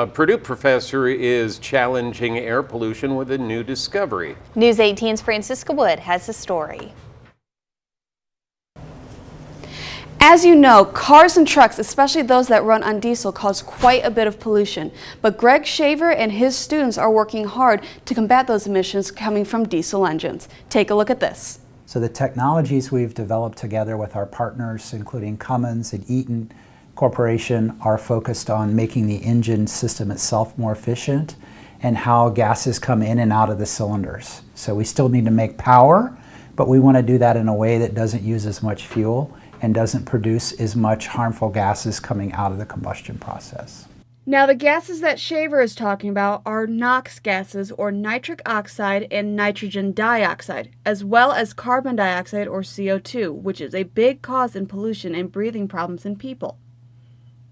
A Purdue professor is challenging air pollution with a new discovery. News 18's Francisca Wood has the story. As you know, cars and trucks, especially those that run on diesel, cause quite a bit of pollution. But Greg Shaver and his students are working hard to combat those emissions coming from diesel engines. Take a look at this. So the technologies we've developed together with our partners, including Cummins and Eaton Corporation, are focused on making the engine system itself more efficient and how gases come in and out of the cylinders. So we still need to make power, but we want to do that in a way that doesn't use as much fuel and doesn't produce as much harmful gases coming out of the combustion process. Now, the gases that Shaver is talking about are NOx gases, or nitric oxide and nitrogen dioxide, as well as carbon dioxide, or CO2, which is a big cause in pollution and breathing problems in people.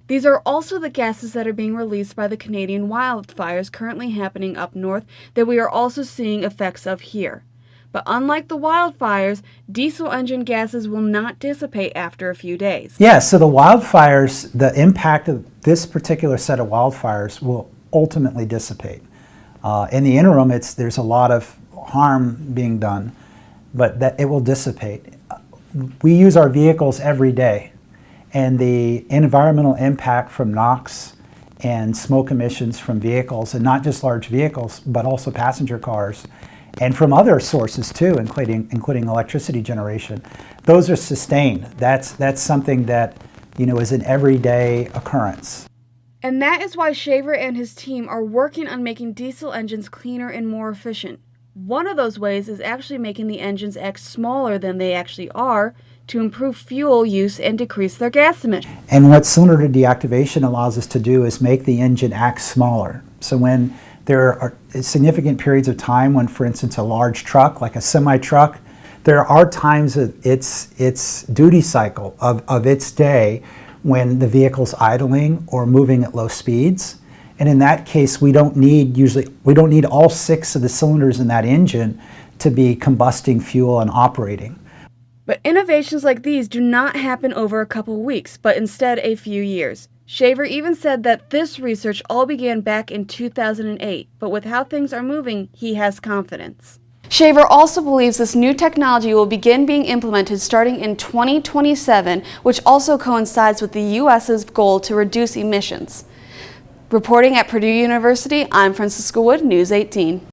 These are also the gases that are being released by the Canadian wildfires currently happening up north that we are also seeing effects of here. But unlike the wildfires, diesel engine gases will not dissipate after a few days. Yeah, so the wildfires, the impact of this particular set of wildfires will ultimately dissipate. In the interim, there's a lot of harm being done, but that it will dissipate. We use our vehicles every day, and the environmental impact from NOx and smoke emissions from vehicles, and not just large vehicles, but also passenger cars, and from other sources too, including electricity generation, those are sustained. That's something that, is an everyday occurrence. And that is why Shaver and his team are working on making diesel engines cleaner and more efficient. One of those ways is actually making the engines act smaller than they actually are to improve fuel use and decrease their gas emissions. And what cylinder deactivation allows us to do is make the engine act smaller. So when there are significant periods of time when, for instance, a large truck, like a semi-truck, there are times of its duty cycle of its day when the vehicle's idling or moving at low speeds. And in that case, we don't need all 6 of the cylinders in that engine to be combusting fuel and operating. But innovations like these do not happen over a couple weeks, but instead a few years. Shaver even said that this research all began back in 2008, but with how things are moving, he has confidence. Shaver also believes this new technology will begin being implemented starting in 2027, which also coincides with the U.S.'s goal to reduce emissions. Reporting at Purdue University, I'm Francisca Wood, News 18.